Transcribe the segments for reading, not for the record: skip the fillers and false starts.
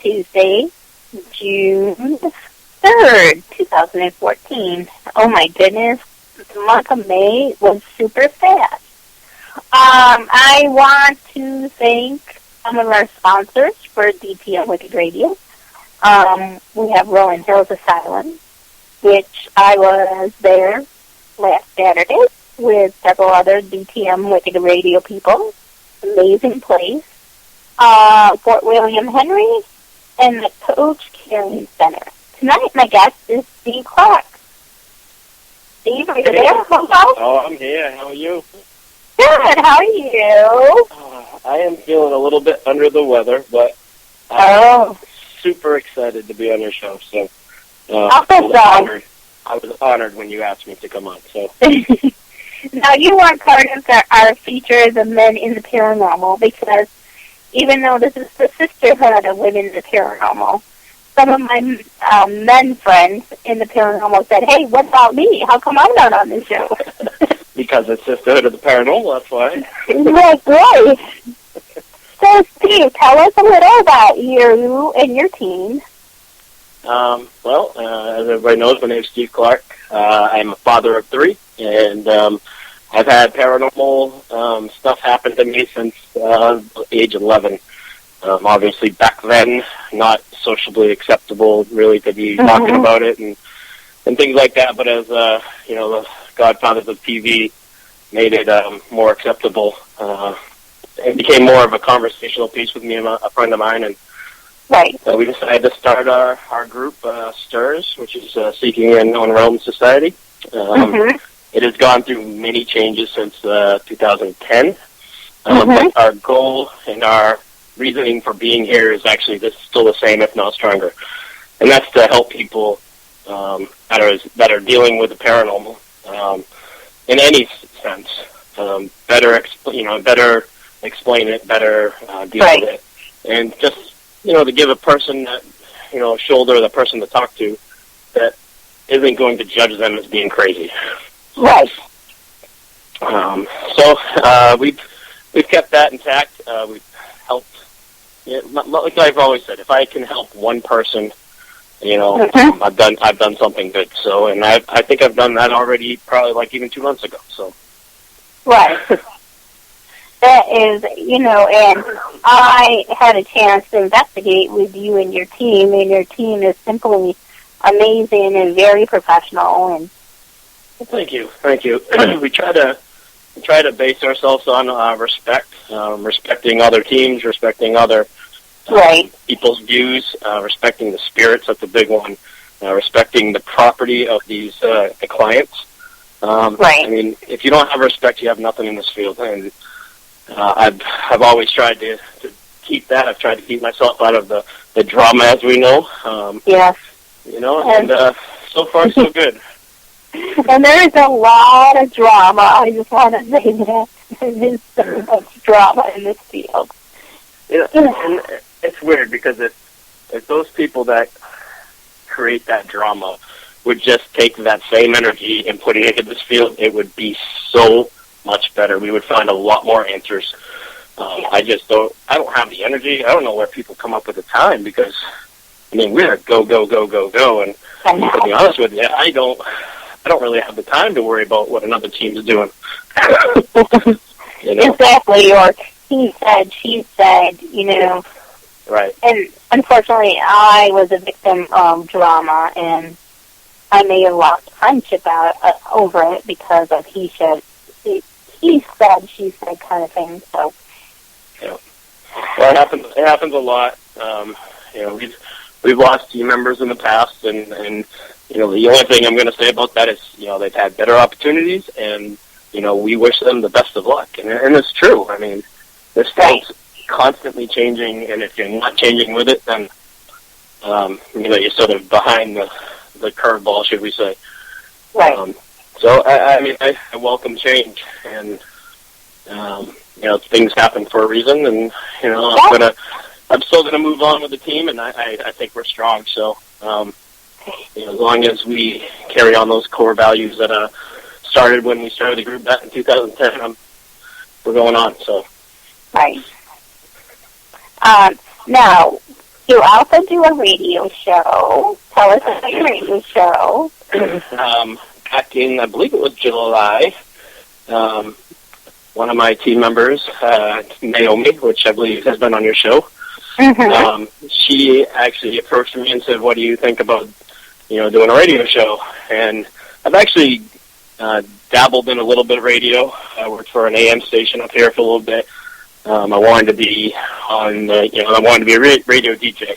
Tuesday, June 3rd, 2014. Oh my goodness, the month of May was super fast. I want to thank some of our sponsors for DTM Wicked Radio. We have Rolling Hills Asylum, which I was there last Saturday with several other DTM Wicked Radio people. Amazing place. Fort William Henry and the Coach Caring Center. Tonight, my guest is Steve Clark. Steve, are you there? Hello? Oh, I'm here. How are you? Good. How are you? I am feeling a little bit under the weather, but I'm super excited to be on your show. So I was honored when you asked me to come on. So now you are part of our feature, The Men in the Paranormal, because even though this is the Sisterhood of Women in the Paranormal, some of my men friends in the paranormal said, "Hey, what about me? How come I'm not on this show?" Because it's Sisterhood of the Paranormal, that's why. That's right. So, Steve, tell us a little about you and your team. As everybody knows, my name is Steve Clark. I'm a father of 3, and I've had paranormal stuff happen to me since age 11. Obviously, back then, not socially acceptable, really, to be talking about it and things like that. But as the godfathers of TV made it more acceptable, it became more of a conversational piece with me and a friend of mine, and we decided to start our group, STURS, which is Seeking an Unknown Realm Society. It has gone through many changes since 2010. But our goal and our reasoning for being here is actually still the same, if not stronger. And that's to help people that are dealing with the paranormal in any sense. Better explain it, better deal with it. And just, to give a person that, a shoulder, the person to talk to that isn't going to judge them as being crazy. Right. We've kept that intact. We've helped. Like I've always said, if I can help one person, I've done something good. So, and I think I've done that already, probably even 2 months ago. So. Right. That is, and I had a chance to investigate with you and your team is simply amazing and very professional. And thank you. We try to base ourselves on respect, respecting other teams, respecting other people's views, respecting the spirits. That's a big one. Respecting the property of these clients. I mean, if you don't have respect, you have nothing in this field. And I've always tried to keep that. I've tried to keep myself out of the drama, as we know. Yes. And so far so good. And there is a lot of drama. I just want to say that there is so much drama in this field. And it's weird because if those people that create that drama would just take that same energy and put it into this field, it would be so much better. We would find a lot more answers. I don't have the energy. I don't know where people come up with the time because, we're go, go, go, go, go. And to be honest with you, I don't really have the time to worry about what another team is doing. Exactly. Or he said, she said, Right. And unfortunately, I was a victim of drama, and I may have lost friendship over it because of he said, she said kind of thing. So. Yeah. Well, it happens a lot. We've lost team members in the past, and the only thing I'm going to say about that is, they've had better opportunities, and, we wish them the best of luck. And it's true. This field's constantly changing, and if you're not changing with it, then, you're sort of behind the curveball, should we say. Right. So, I welcome change, and, things happen for a reason, and, I'm still going to move on with the team, and I think we're strong. So, as long as we carry on those core values that started when we started the group back in 2010, we're going on. So, right. Now, You also do a radio show. Tell us about your radio show. Back in, I believe it was July, one of my team members, Naomi, which I believe has been on your show, she actually approached me and said, what do you think about, doing a radio show? And I've actually dabbled in a little bit of radio. I worked for an AM station up here for a little bit. I wanted to be on, I wanted to be a radio DJ.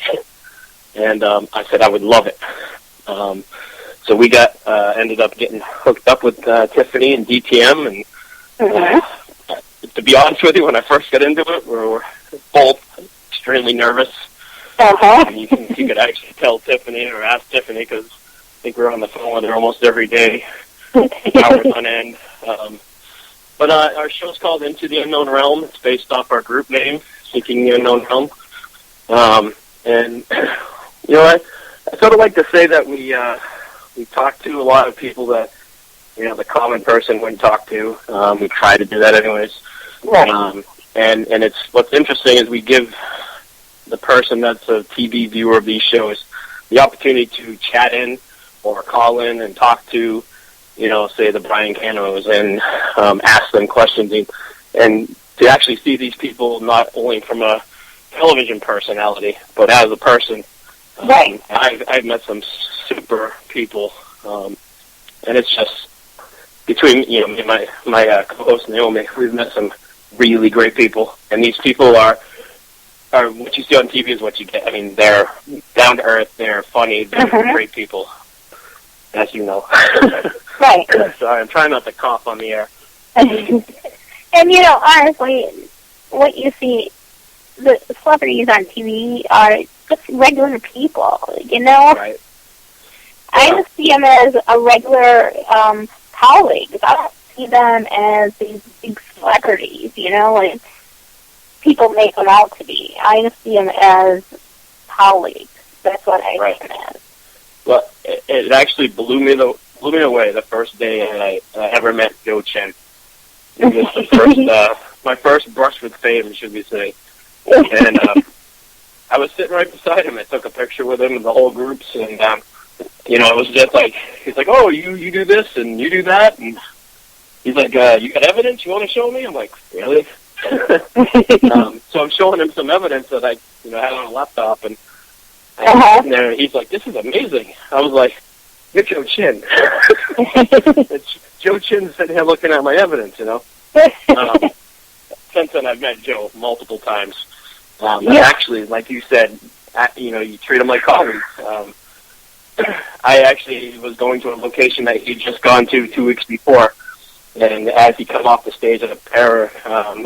And I said I would love it. So we ended up getting hooked up with Tiffany and DTM. And to be honest with you, when I first got into it, we were both extremely nervous. And you could actually tell Tiffany or ask Tiffany, because I think we were on the phone with her almost every day, hours on end. But our show's called Into the Unknown Realm. It's based off our group name, Seeking the Unknown Realm. And, I sort of like to say that we talk to a lot of people that, the common person wouldn't talk to. We try to do that anyways. And it's, what's interesting is we give the person that's a TV viewer of these shows the opportunity to chat in or call in and talk to, say the Brian Canos, and ask them questions, and to actually see these people not only from a television personality, but as a person. I've met some super people, and it's just between me and my co-host Naomi, we've met some really great people, and these people are what you see on TV is what you get. I mean, they're down to earth, they're funny, they're great people, as you know. Sorry, I'm trying not to cough on the air. And honestly, what you see, the celebrities on TV are just regular people, Right. I just see them as a regular colleagues. I don't see them as these big celebrities, like people make them out to be. I just see them as colleagues. That's what I see them as. Well, it actually blew me away the first day I ever met Joe Chen. It was the first, my first brush with fame, should we say. And I was sitting right beside him. I took a picture with him and the whole groups, and it was just like, he's like, oh, you do this and you do that, and he's like, you got evidence you want to show me? I'm like, really? So I'm showing him some evidence that I had on a laptop, and he's like, this is amazing. I was like, you're Joe Chin. Joe Chin's sitting here looking at my evidence, Since then, I've met Joe multiple times. And actually, like you said, you treat him like colleagues. I actually was going to a location that he'd just gone to 2 weeks before, and as he come off the stage at a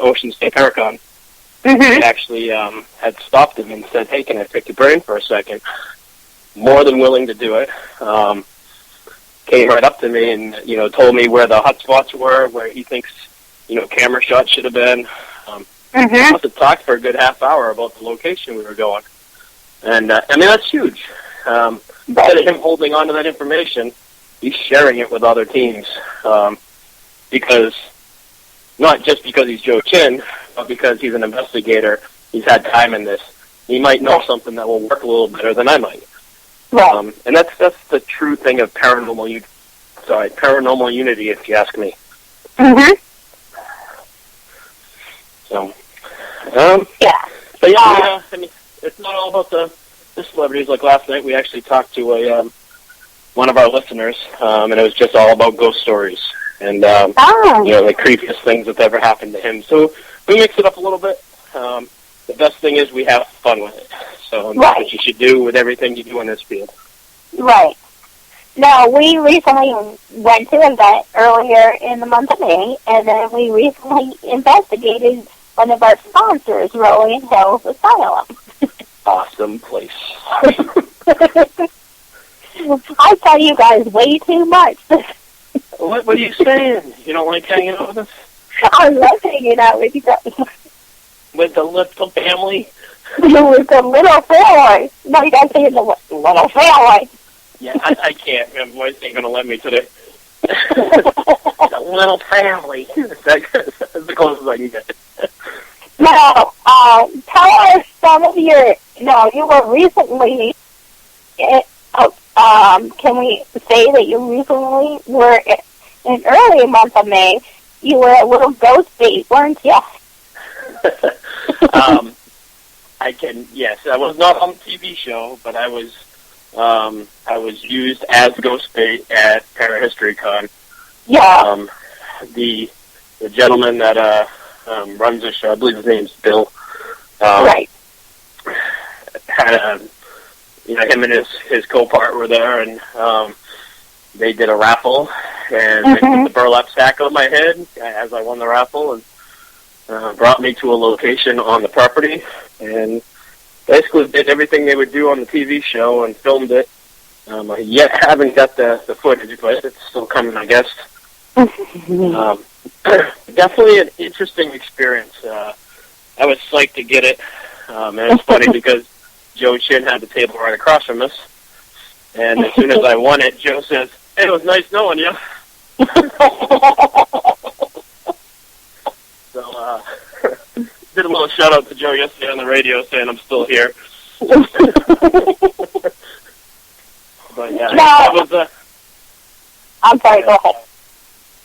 Ocean State Paracon, he actually had stopped him and said, hey, can I pick your brain for a second? More than willing to do it. Came right up to me and, told me where the hot spots were, where he thinks, camera shots should have been. We must have talked for a good half hour about the location we were going. And, that's huge. Instead of him holding on to that information, he's sharing it with other teams. Because, not just because he's Joe Chin, but because he's an investigator, he's had time in this. He might know something that will work a little better than I might. And that's the true thing of paranormal unity, if you ask me. So, but yeah, it's not all about the celebrities. Like last night, we actually talked to one of our listeners, and it was just all about ghost stories and the creepiest things that's ever happened to him. So we mix it up a little bit. The best thing is we have fun with it. So that's what you should do with everything you do in this field. Right. Now, we recently went to an event earlier in the month of May, and then we recently investigated one of our sponsors, Rolling Hills Asylum. Awesome place. I tell you guys way too much. What are you saying? You don't like hanging out with us? I love hanging out with you guys. With the little family? With the little family. No, you gotta say the little family. Yeah, I can't. My voice ain't gonna let me today. The little family. That's the closest I can get. Now, tell us some of your, you were recently, can we say that you recently were, in early month of May, you were a little ghost bait, weren't you? Yes, I was not on the TV show, but I was used as ghost bait at Parahistory Con. Yeah. The gentleman that runs the show, I believe his name's Bill. Right. Had him and his co-part were there, and they did a raffle, and they put the burlap sack on my head as I won the raffle, and brought me to a location on the property, and basically did everything they would do on the TV show and filmed it. I yet haven't got the footage, but it's still coming, I guess. Definitely an interesting experience. I was psyched to get it, and it's funny because Joe Chin had the table right across from us, and as soon as I won it, Joe says, "Hey, it was nice knowing you." So, did a little shout out to Joe yesterday on the radio saying I'm still here. But yeah, that was I'm sorry, go ahead.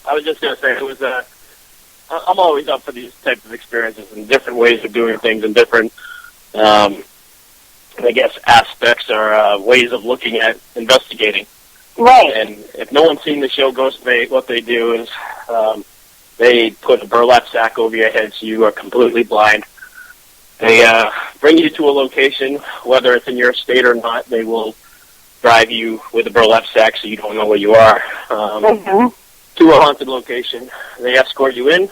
I was just going to say, it was I'm always up for these types of experiences and different ways of doing things and different, I guess, aspects or ways of looking at investigating. Right. And if no one's seen the show Ghost Bait, what they do is they put a burlap sack over your head so you are completely blind. They bring you to a location, whether it's in your state or not. They will drive you with a burlap sack so you don't know where you are, to a haunted location. They escort you in.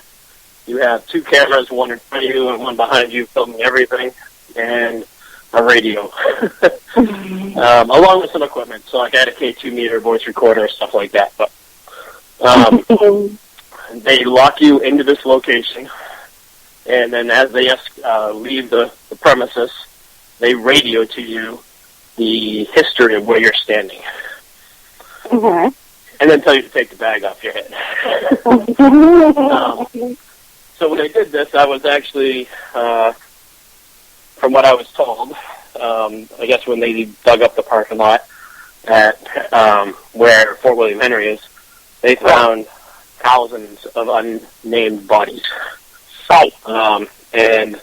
You have 2 cameras, one in front of you and one behind you, filming everything, and a radio, along with some equipment. So like I had a K2 meter, voice recorder, stuff like that. But they lock you into this location, and then as they leave the premises, they radio to you the history of where you're standing. And then tell you to take the bag off your head. So when I did this, I was actually, from what I was told, I guess when they dug up the parking lot at where Fort William Henry is, they found thousands of unnamed bodies. Right. And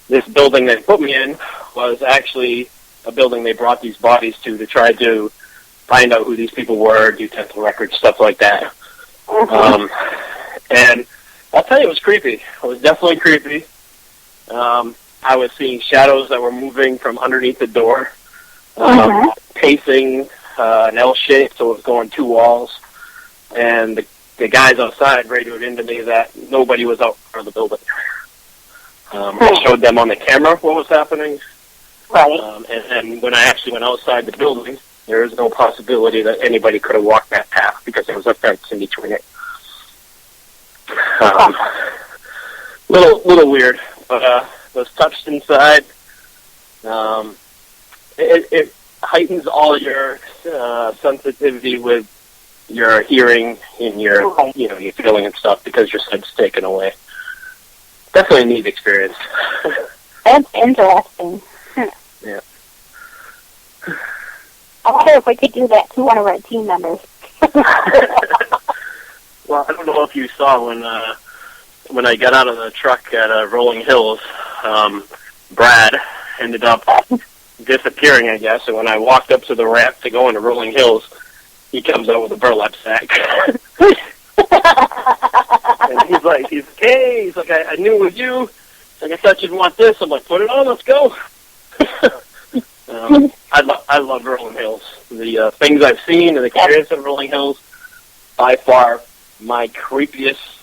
this building they put me in was actually a building they brought these bodies to try to find out who these people were, do dental records, stuff like that. And I'll tell you, it was creepy. It was definitely creepy. I was seeing shadows that were moving from underneath the door, pacing an L shape, so it was going 2 walls. And the guys outside radioed into me that nobody was out front of the building. I showed them on the camera what was happening. Right. And then when I actually went outside the building, there was no possibility that anybody could have walked that path because there was a fence in between it. Little weird, but was touched inside. It heightens all your sensitivity with your hearing and your your feeling and stuff because your sight's taken away. Definitely a neat experience. That's interesting. Yeah. I wonder if we could do that to one of our team members. Well, I don't know if you saw when I got out of the truck at Rolling Hills, Brad ended up disappearing, I guess. And when I walked up to the ramp to go into Rolling Hills, he comes out with a burlap sack. And he's like, hey, he's like, I knew it was you. He's like, I thought you'd want this. I'm like, put it on, let's go. I love Rolling Hills. The things I've seen and the experience of Rolling Hills, by far my creepiest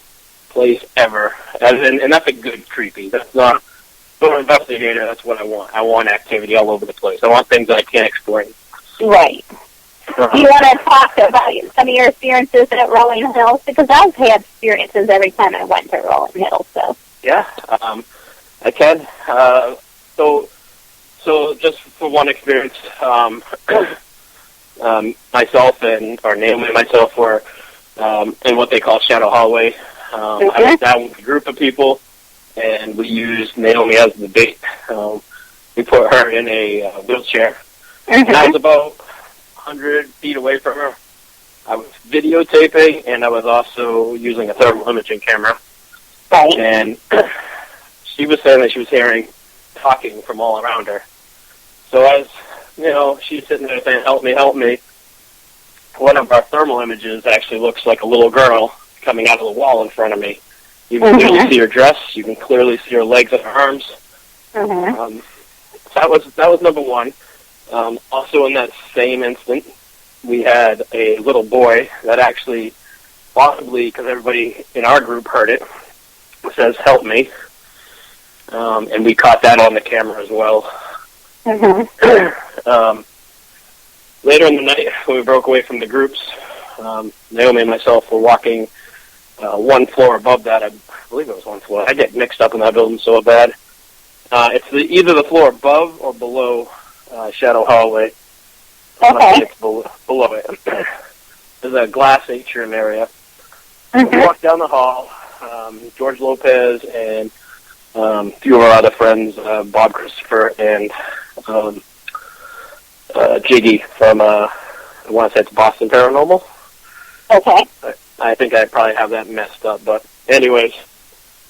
place ever. And that's a good creepy. That's not, for an investigator, that's what I want. I want activity all over the place. I want things that I can't explain. Right. Do you want to talk about some of your experiences at Rolling Hills? Because I've had experiences every time I went to Rolling Hills. So. Yeah, I can. So just for one experience, myself or Naomi and myself were in what they call Shadow Hallway. I was down with a group of people, and we used Naomi as the bait. We put her in a wheelchair, and I was about 100 feet away from her. I was videotaping, and I was also using a thermal imaging camera. Right. And she was saying that she was hearing talking from all around her. So as, she's sitting there saying, help me, help me, one of our thermal images actually looks like a little girl coming out of the wall in front of me. You can clearly see her dress. You can clearly see her legs and her arms. That was number one. Also in that same instant, we had a little boy that actually, possibly because everybody in our group heard it, says, help me. And we caught that on the camera as well. Later in the night, when we broke away from the groups, Naomi and myself were walking one floor above that. I believe it was one floor. I get mixed up in that building so bad. It's either the floor above or below Shadow Hallway. Okay. It's below it. There's a glass atrium area. We walked down the hall. George Lopez and a few of our other friends, Bob Christopher and Jiggy from, I want to say it's Boston Paranormal. Okay. I think I probably have that messed up, but anyways,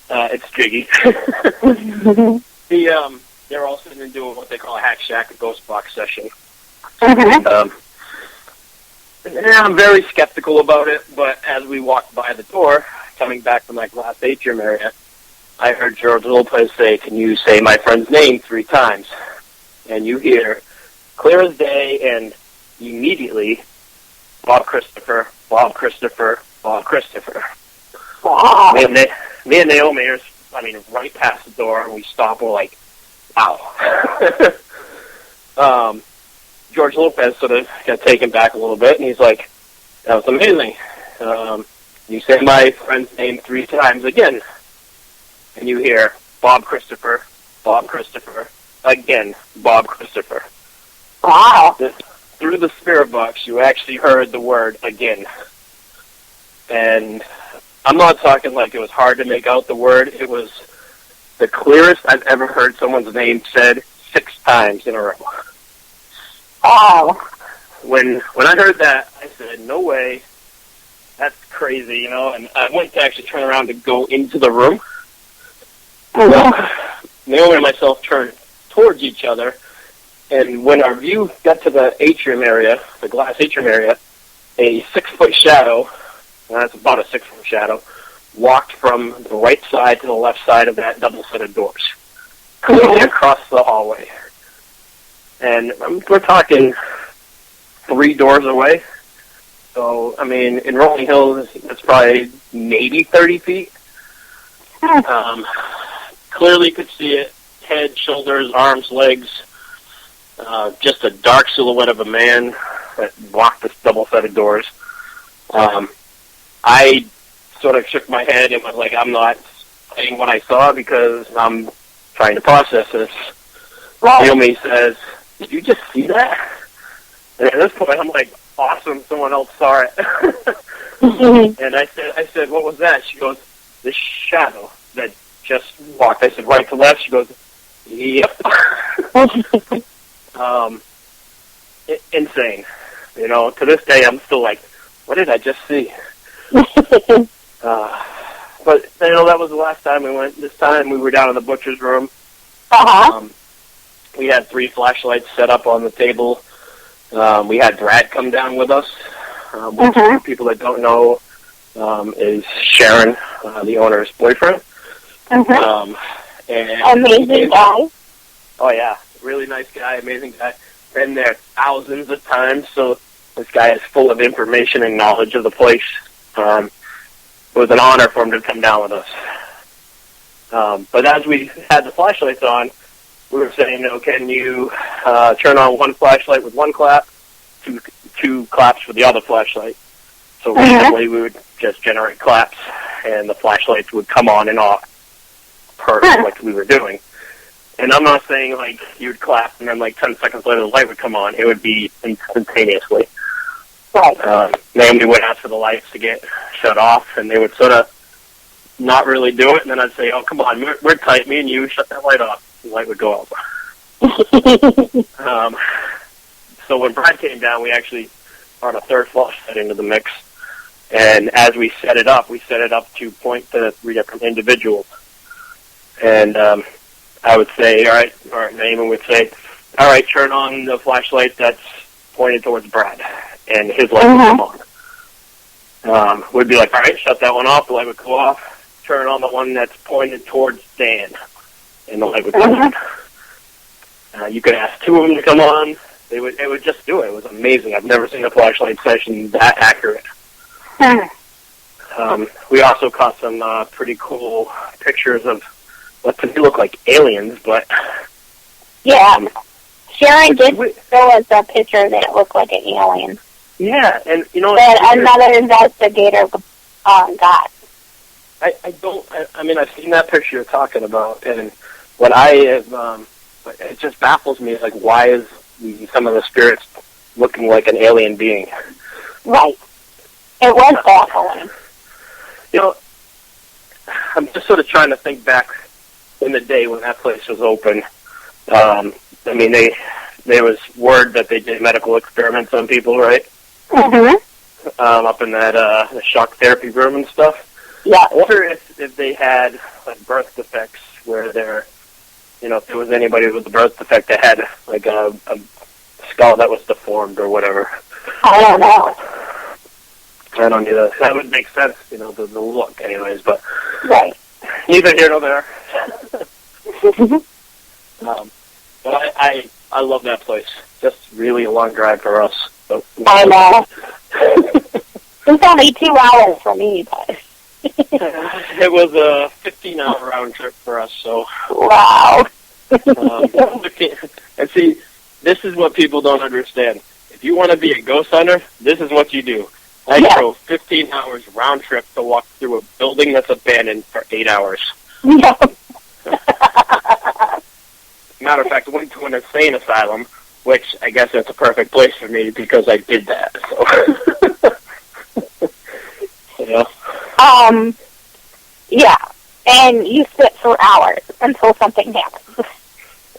it's Jiggy. They're all sitting and doing what they call a hack shack, a ghost box session. I'm very skeptical about it, but as we walked by the door, coming back from that glass atrium area, I heard George Lopez say, can you say my friend's name 3 times? And you hear, clear as day, and immediately, Bob Christopher, Bob Christopher, Bob Christopher. Wow. Me and Naomi are, right past the door, and we stop, we're like, wow. George Lopez sort of got taken back a little bit, and he's like, that was amazing. You say my friend's name 3 times again, and you hear Bob Christopher, again, Bob Christopher. Wow. Through the spirit box, you actually heard the word again. And I'm not talking like it was hard to make out the word. It was the clearest I've ever heard someone's name said 6 times in a row. Wow. When I heard that, I said, no way. That's crazy, and I went to actually turn around to go into the room. Naomi and myself turned towards each other, and when our view got to the atrium area, the glass atrium area, a 6-foot shadow, that's about a 6-foot shadow, walked from the right side to the left side of that double set of doors, clearly across the hallway. And we're talking 3 doors away. So, in Rolling Hills, it's probably maybe 30 feet. Clearly could see it. Head, shoulders, arms, legs. Just a dark silhouette of a man that walked this double set of doors. I sort of shook my head and was like, I'm not saying what I saw because I'm trying to process this. Naomi says, did you just see that? And at this point, I'm like, awesome, someone else saw it. And I said, what was that? She goes, the shadow that just walked. I said, right to left? She goes, yep. Insane. To this day, I'm still like, what did I just see? But, that was the last time we went. This time we were down in the butcher's room. We had 3 flashlights set up on the table. We had Brad come down with us, which for people that don't know is Sharon, the owner's boyfriend. And amazing guy. Oh, yeah. Really nice guy, amazing guy. Been there thousands of times, so this guy is full of information and knowledge of the place. It was an honor for him to come down with us. But as we had the flashlights on, we were saying, can you turn on one flashlight with one clap, two claps with the other flashlight? So randomly we would just generate claps, and the flashlights would come on and off per like we were doing. And I'm not saying, you'd clap, and then, 10 seconds later the light would come on. It would be instantaneously. Naomi would ask for the lights to get shut off, and they would sort of not really do it, and then I'd say, "Oh, come on, we're tight. Me and you, shut that light off." The light would go out. So when Brad came down, we actually brought a third flashlight into the mix, and as we set it up to point to 3 different individuals. And I would say, all right, or Naomi would say, all right, turn on the flashlight that's pointed towards Brad, and his light would come on. We'd be like, all right, shut that one off, the light would go off. Turn on the one that's pointed towards Dan, and the light would come on. You could ask 2 of them to come on. They would just do it. It was amazing. I've never seen a flashlight session that accurate. We also caught some pretty cool pictures of what to me look like aliens, but... Yeah. Sharon did show us a picture that looked like an alien. Yeah, and you know... That another investigator got. I mean, I've seen that picture you're talking about, and what I have... it just baffles me, like, why is some of the spirits looking like an alien being? Right. It was baffling. You know, I'm just sort of trying to think back in the day when that place was open. I mean, there was word that they did medical experiments on people, right? Mm-hmm. Up in that the shock therapy room and stuff. Yeah. I wonder if they had like birth defects where they're, you know, if there was anybody with a birth defect that had like a skull that was deformed or whatever. I don't know. I don't either. That would make sense, you know, the look anyways, but right. Neither here nor there. But I love that place. Just really a long drive for us. So, I know. It's only 2 hours for me, but... It was a 15-hour round trip for us, so... Wow. And see, this is what people don't understand. If you want to be a ghost hunter, this is what you do. I drove 15 hours round trip to walk through a building that's abandoned for 8 hours. Yeah. Matter of fact, I went to an insane asylum, which I guess that's a perfect place for me because I did that. So. Yeah. Yeah. And you sit for hours until something happens.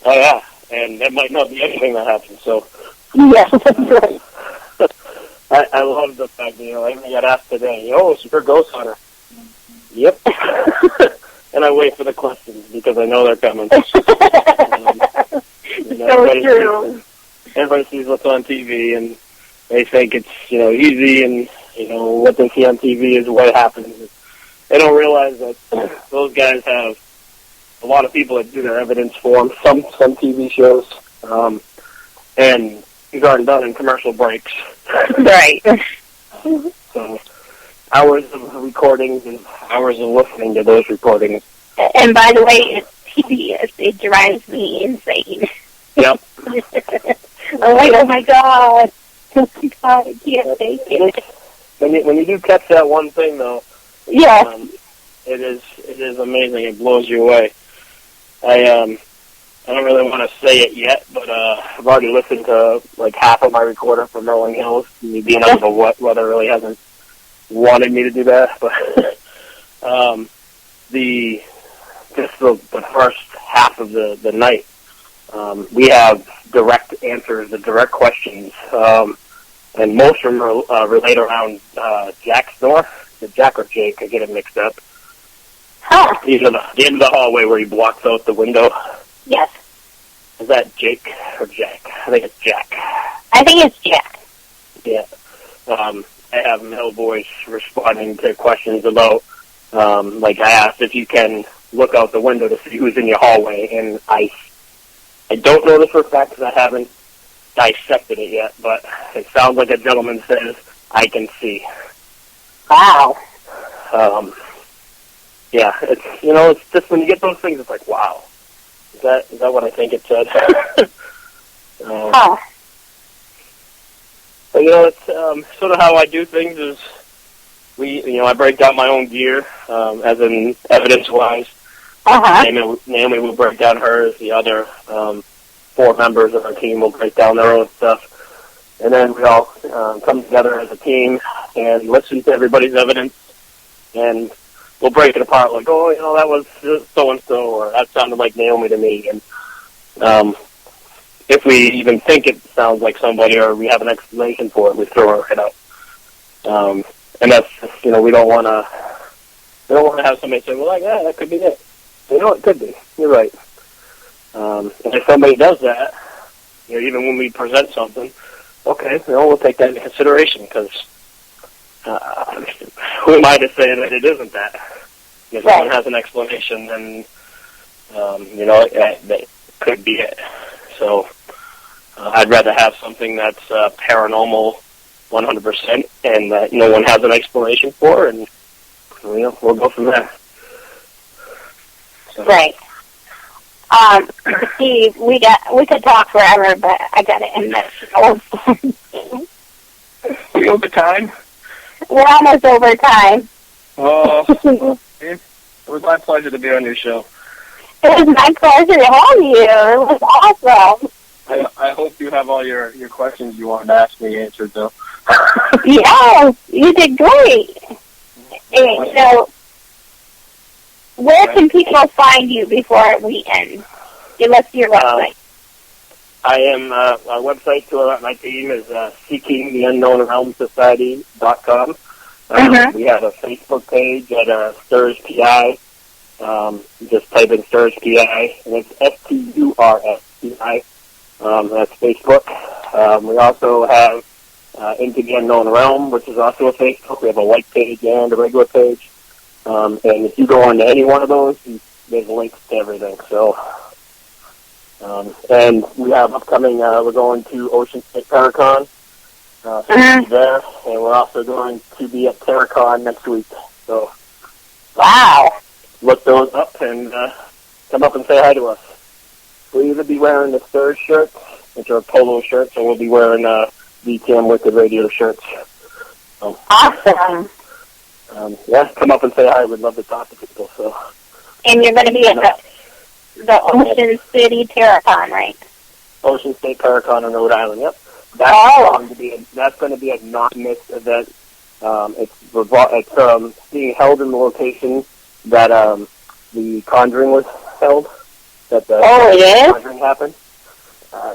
Oh, yeah. And that might not be anything that happens, so. Yes, that's right. I love the fact that, you know, I got asked today, oh, so you're a ghost hunter. Yep. And I wait for the questions because I know they're coming. You know, everybody sees what's on TV, and they think it's, you know, easy, and, you know, what they see on TV is what happens. They don't realize that those guys have a lot of people that do their evidence for them, some TV shows, and these aren't done in commercial breaks. Right. So, hours of recordings and hours of listening to those recordings. And by the way, it's tedious. It drives me insane. Yep. I'm like, oh my God. Oh my God, I can't take it. When you do catch that one thing, though, yeah, it is amazing. It blows you away. I don't really want to say it yet, but I've already listened to like half of my recorder from Rolling Hills. Me being out of the weather really hasn't wanted me to do that, but the first half of the night, we have direct answers, the direct questions, and most of them relate around Jack's door. The Jack or Jake, I get it mixed up. Huh. The end of the hallway where he blocks out the window. Yes. Is that Jake or Jack? I think it's Jack. I think it's Jack. Yeah. I have male voice responding to questions about, like I asked if you can look out the window to see who's in your hallway, and I don't know this for a fact because I haven't dissected it yet, but it sounds like a gentleman says, I can see. Wow. Yeah, it's, you know, it's just when you get those things, it's like, wow. Is that what I think it said? Huh. But, you know, it's sort of how I do things is I break down my own gear, as in evidence-wise. Uh-huh. Naomi will break down hers. The other 4 members of our team will break down their own stuff. And then we all come together as a team and listen to everybody's evidence and we'll break it apart like, oh, that was so-and-so, or that sounded like Naomi to me. And if we even think it sounds like somebody or we have an explanation for it, we throw it out. And that's, we don't want to have somebody say, well, yeah, that could be it. It could be. You're right. And if somebody does that, even when we present something, okay, we'll take that into consideration, because who am I to say that it isn't that? If someone has an explanation, then, that could be it. So I'd rather have something that's paranormal 100% and that no one has an explanation for, and we'll go from there. So. Right. Steve, we could talk forever, but I got to end this show. We over time? We're almost over time. Oh, it was my pleasure to be on your show. It was my pleasure to have you. It was awesome. I hope you have all your questions you wanted to ask me answered, though. Yeah, you did great. And so, where can people find you before we end? Give us your website. I am, our website to my team is seekingtheunknownrealmsociety.com. We have a Facebook page at STURS PI. Just type in STURS PI, and it's S.T.U.R.S PI. That's Facebook. We also have Into the Unknown Realm, which is also a Facebook. We have a white page and a regular page. And if you go on to any one of those, there's links to everything. So, and we have upcoming, we're going to Ocean State Paracon there, and we're also going to be at Terracon next week. So, wow. Look those up and come up and say hi to us. We'll either be wearing the STURS shirts, which are polo shirts, or we'll be wearing VTM Wicked Radio shirts. So, awesome. Come up and say hi. We'd love to talk to people. So. And you're going to be at the Ocean City Terracon, right? Ocean State Paracon in Rhode Island. Yep. That's going to be a not-missed event. It's being held in the location that the Conjuring was held. That the Conjuring happened.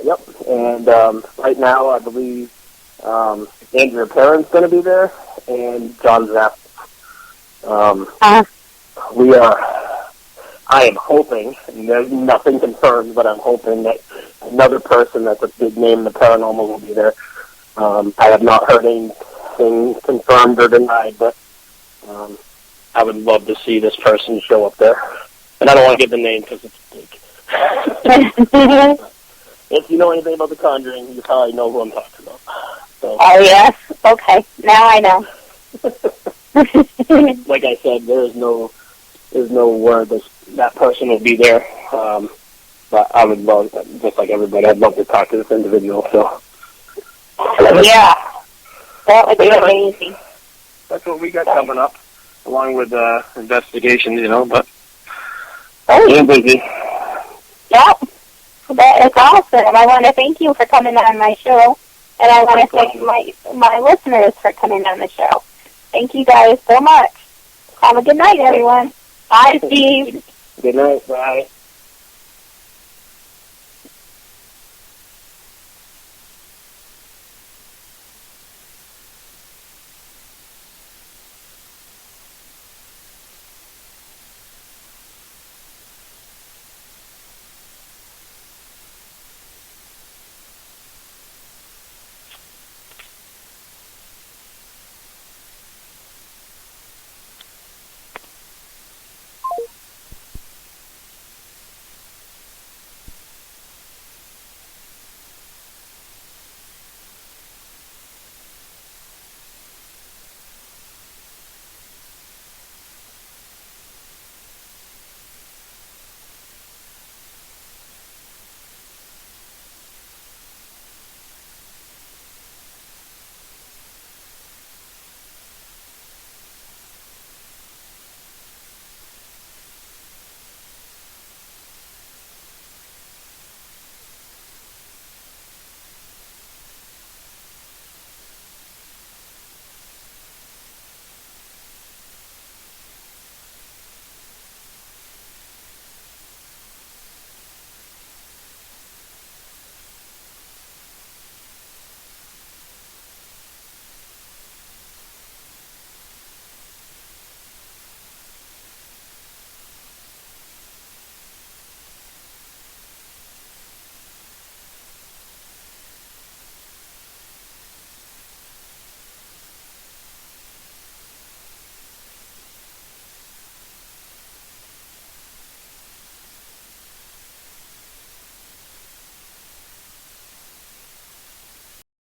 Yep. And right now, I believe Andrea Perrin's going to be there, and John Zapp. I am hoping, and there's nothing confirmed, but I'm hoping that another person that's a big name in the paranormal will be there. I have not heard anything confirmed or denied, but I would love to see this person show up there. And I don't want to give the name because it's big. If you know anything about The Conjuring, you probably know who I'm talking about. So. Oh, yes? Okay. Now I know. Like I said, there's no word that person will be there. But I would love, just like everybody, I'd love to talk to this individual. So. Yeah. That would be amazing. That's what we got coming up, along with investigations, but I'm busy. Yep. That is awesome. I want to thank you for coming on my show, and I want to thank my listeners for coming on the show. Thank you guys so much. Have a good night, everyone. Bye, Steve. Good night. Bye.